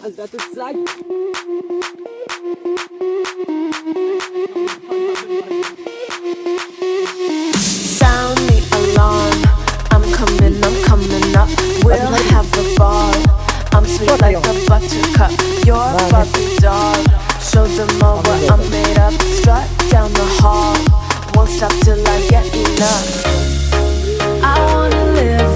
Alter, das sagt. Sound the alarm. I'm coming up. We'll have a ball. I'm sweet like a buttercup. You're a Barbie doll. Show them all what I'm made of. Strut down the hall. Won't stop till I get enough. I wanna live